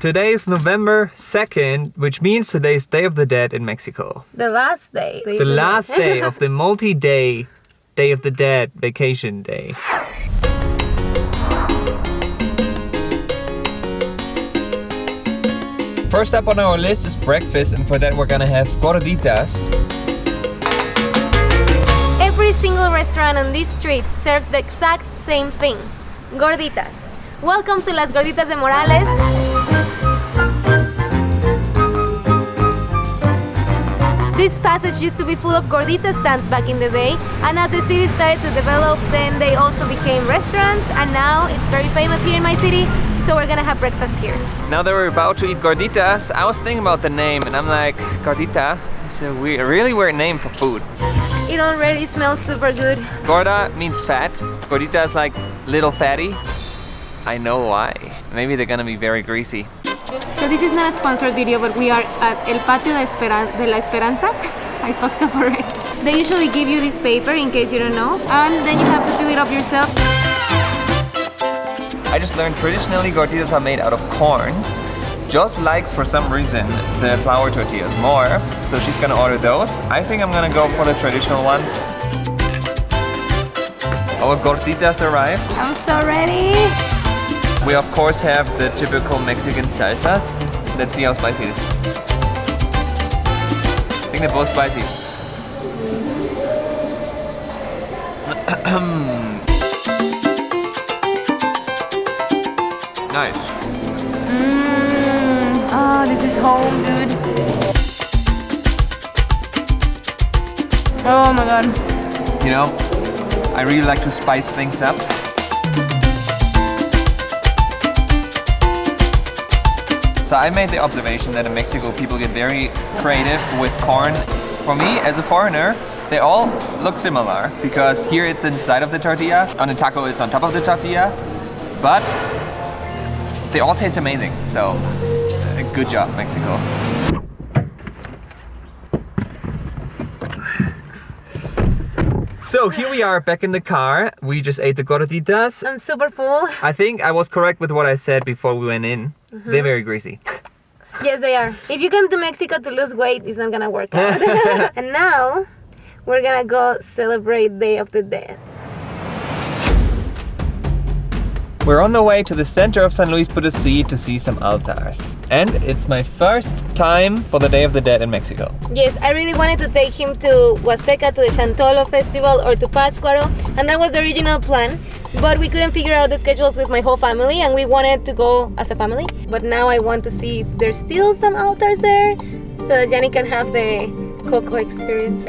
Today is November 2nd, which means today is Day of the Dead in Mexico. The last day. The last day of the multi-day Day of the Dead vacation day. First up on our list is breakfast, and for that we're gonna have gorditas. Every single restaurant on this street serves the exact same thing, gorditas. Welcome to Las Gorditas de Morales. This passage used to be full of gordita stands back in the day, and as the city started to develop, then they also became restaurants, and now it's very famous here in my city, so we're gonna have breakfast here. Now that we're about to eat gorditas, I was thinking about the name, and I'm like, gordita, it's a really weird name for food. It already smells super good. Gorda means fat, gordita is like little fatty. I know why. Maybe they're gonna be very greasy. So this is not a sponsored video, but we are at El Patio de la Esperanza. I fucked up already. They usually give you this paper in case you don't know, and then you have to fill it up yourself. I just learned traditionally gorditas are made out of corn. Joss likes, for some reason, the flour tortillas more, so she's gonna order those. I think I'm gonna go for the traditional ones. Our gorditas arrived. I'm so ready. We of course have the typical Mexican salsas. Let's see how spicy it is. I think they're both spicy. Nice. Oh, this is home, dude. Oh my god. You know, I really like to spice things up. So I made the observation that in Mexico people get very creative with corn. For me, as a foreigner, they all look similar because here it's inside of the tortilla, on a taco it's on top of the tortilla, but they all taste amazing. So, good job, Mexico. So here we are back in the car. We just ate the gorditas. I'm super full. I think I was correct with what I said before we went in. They're very greasy. Yes, they are. If you come to Mexico to lose weight, it's not gonna work out. And now, we're gonna go celebrate Day of the Dead. We're on the way to the center of San Luis Potosí to see some altars. And it's my first time for the Day of the Dead in Mexico. Yes, I really wanted to take him to Huasteca, to the Chantolo Festival, or to Pátzcuaro, and that was the original plan. But we couldn't figure out the schedules with my whole family, and we wanted to go as a family. But now I want to see if there's still some altars there, so that Janik can have the Coco experience.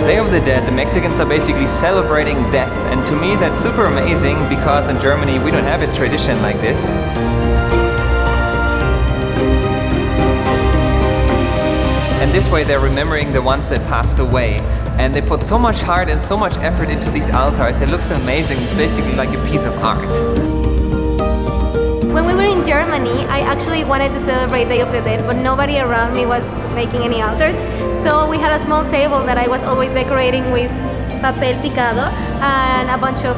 Day of the Dead, the Mexicans are basically celebrating death, and to me that's super amazing because in Germany we don't have a tradition like this. And this way they're remembering the ones that passed away, and they put so much heart and so much effort into these altars. It looks amazing. It's basically like a piece of art. When we were in Germany, I actually wanted to celebrate Day of the Dead, but nobody around me was making any altars. So we had a small table that I was always decorating with papel picado and a bunch of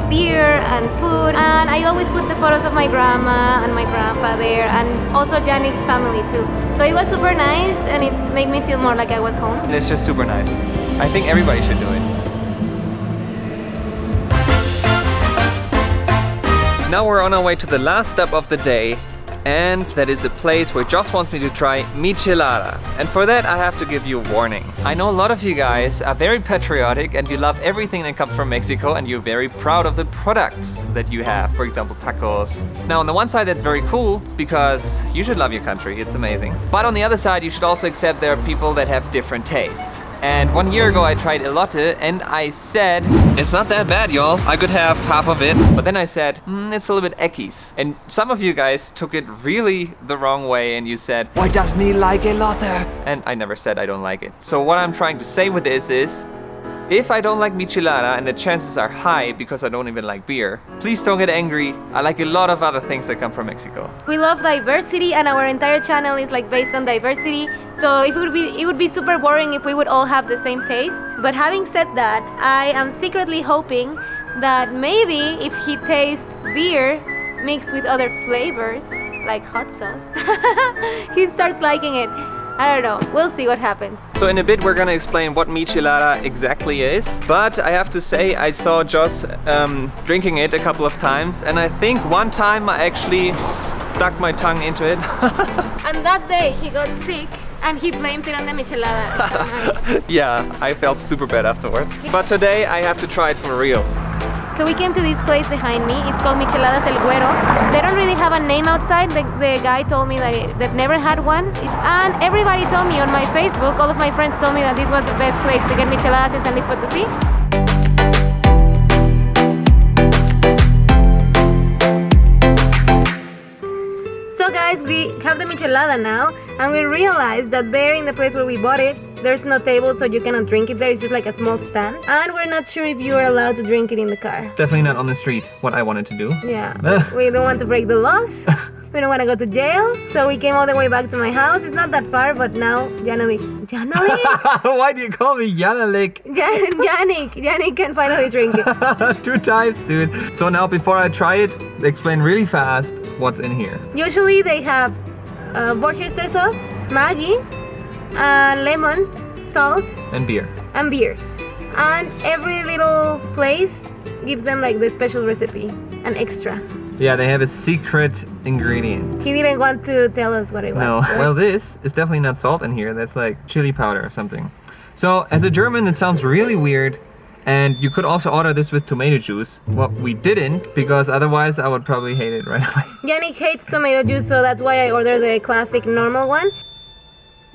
beer and food. And I always put the photos of my grandma and my grandpa there, and also Janik's family too. So it was super nice, and it made me feel more like I was home. And it's just super nice. I think everybody should do it. Now we're on our way to the last stop of the day, and that is a place where Joss wants me to try Michelada. And for that I have to give you a warning. I know a lot of you guys are very patriotic and you love everything that comes from Mexico and you're very proud of the products that you have, for example tacos. Now on the one side that's very cool because you should love your country, it's amazing. But on the other side you should also accept there are people that have different tastes. And 1 year ago I tried elote and I said, it's not that bad y'all, I could have half of it. But then I said, it's a little bit eckies. And some of you guys took it really the wrong way and you said, why doesn't he like elote? And I never said I don't like it. So what I'm trying to say with this is, if I don't like Michelada, and the chances are high because I don't even like beer, please don't get angry. I like a lot of other things that come from Mexico. We love diversity and our entire channel is like based on diversity. So it would be super boring if we would all have the same taste. But having said that, I am secretly hoping that maybe if he tastes beer mixed with other flavors, like hot sauce, he starts liking it. I don't know, we'll see what happens. So in a bit we're gonna explain what Michelada exactly is, but I have to say I saw Joss drinking it a couple of times and I think one time I actually stuck my tongue into it. And that day he got sick and he blames it on the Michelada. Yeah, I felt super bad afterwards. But today I have to try it for real. So we came to this place behind me. It's called Micheladas El Güero. They don't really have a name outside. The guy told me that they've never had one. And everybody told me on my Facebook, all of my friends told me that this was the best place to get micheladas in San Luis Potosí. So guys, we have the michelada now, and we realized that there in the place where we bought it, there's no table, so you cannot drink it there. It's just like a small stand. And we're not sure if you are allowed to drink it in the car. Definitely not on the street, what I wanted to do. Yeah, we don't want to break the laws. We don't want to go to jail. So we came all the way back to my house. It's not that far, but now Janik. Why do you call me Janik? Janik can finally drink it. 2 times, dude. So now before I try it, explain really fast what's in here. Usually they have Worcester sauce, Maggi, lemon, salt, and beer. And every little place gives them like the special recipe, an extra. Yeah, they have a secret ingredient. He didn't want to tell us what it was. No, So. well this is definitely not salt in here, that's like chili powder or something. So as a German it sounds really weird, and you could also order this with tomato juice. Well, we didn't, because otherwise I would probably hate it right away. Janik hates tomato juice, so that's why I ordered the classic normal one.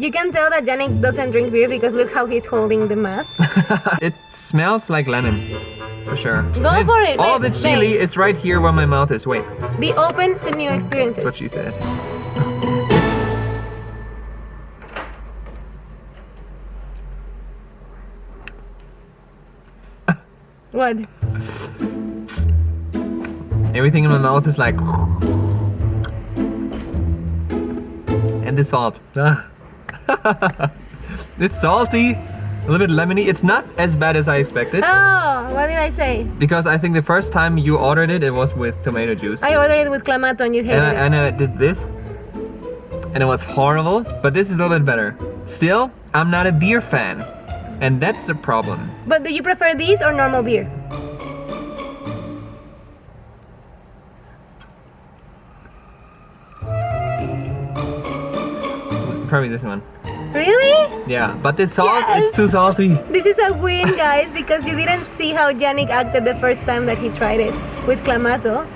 You can tell that Janik doesn't drink beer because look how he's holding the mask. It smells like lemon, for sure. Go for it. All the chili is right here where my mouth is. Wait. Be open to new experiences. That's what she said. What? Everything in my mouth is like... And the salt. It's salty, a little bit lemony. It's not as bad as I expected. Oh, what did I say? Because I think the first time you ordered it, it was with tomato juice. I ordered it with clamato and you hated it. And I did this. And it was horrible, but this is a little bit better. Still, I'm not a beer fan. And that's the problem. But do you prefer these or normal beer? Probably this one. Really? Yeah, but the salt, Yes! it's too salty. This is a win, guys, because you didn't see how Janik acted the first time that he tried it with clamato.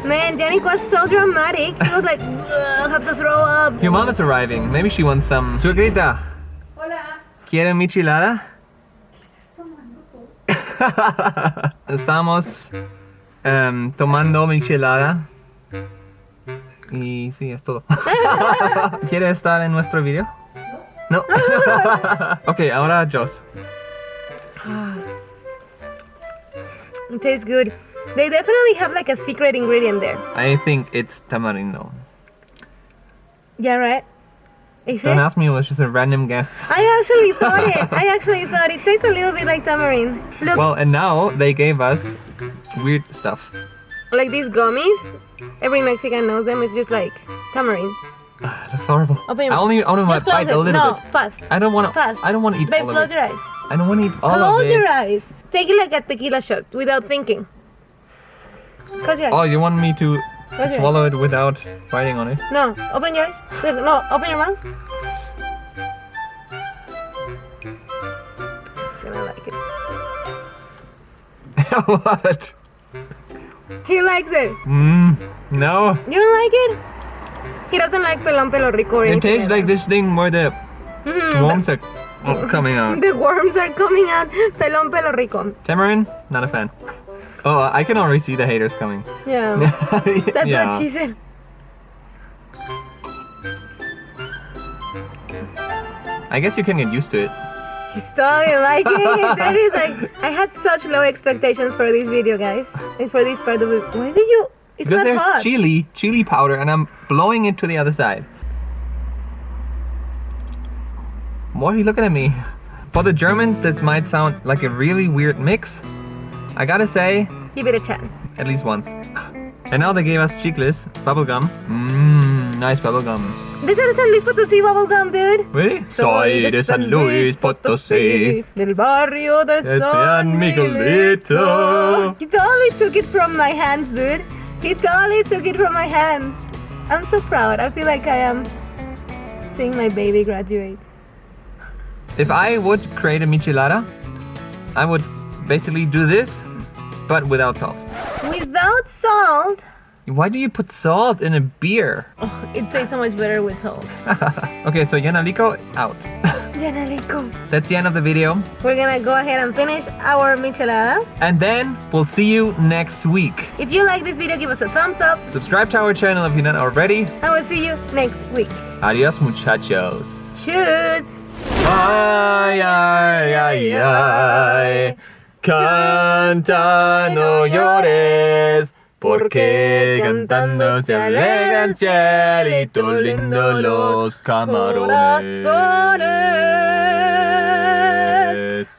Man, Janik was so dramatic. He was like, I have to throw up. Your mom is arriving. Maybe she wants some. Suegrita, Hola. ¿quieren michelada? Estamos tomando michelada. Y sí, es todo. ¿Quiere estar en nuestro video? No. Ok, ahora Joss. It tastes good. They definitely have like a secret ingredient there. I think it's tamarindo. Yeah, right? Is Don't it? ask me, it was just a random guess. I actually thought it tastes a little bit like tamarind. Look, Well, and now they gave us weird stuff. like these gummies. Every Mexican knows them. It's just like tamarind. That's horrible. Open your I only want Just to close bite it. a little No, bit. fast. I don't want to. Fast. I don't want to eat Babe, all of close it. your eyes. I don't want to eat all of Close it. your eyes. Take it like a tequila shot without thinking. Close your eyes. Oh, you want me to What's your Swallow it without biting on it. No, open your eyes. No, open your mouth. He's gonna like it. What? He likes it. No. You don't like it? He doesn't like pelón pelo rico or It anything. tastes like this thing where the worms are coming out. The worms are coming out. Pelón pelo rico. Tamarind, not a fan. Oh, I can already see the haters coming. Yeah. That's Yeah. what she said. I guess you can get used to it. He's totally liking it. That is like, I had such low expectations for this video, guys. And for this part of it. Why did you? It's Because not there's hot. chili powder, and I'm blowing it to the other side. What are you looking at me? For the Germans, this might sound like a really weird mix. I gotta say, Give it a chance. at least once. And now they gave us chicles, bubblegum. Nice bubblegum. This is San Luis Potosí bubblegum, dude. Really? Soy de San Luis Potosí. Del barrio de San Miguelito. He totally took it from my hands, dude. He totally took it from my hands. I'm so proud. I feel like I am seeing my baby graduate. If I would create a michelada, I would basically do this, but without salt. Without salt. Why do you put salt in a beer? Oh, it tastes so much better with salt. Okay, so Yanalico out. Yanalico. That's the end of the video. We're gonna go ahead and finish our michelada. And then we'll see you next week. If you like this video, give us a thumbs up. Subscribe to our channel if you're not already. And we'll see you next week. Adios, muchachos. Cheers. Ay, ay, ay, ay. Canta, no llores. Porque cantando se alegran cielito lindo los camarones. Corazones.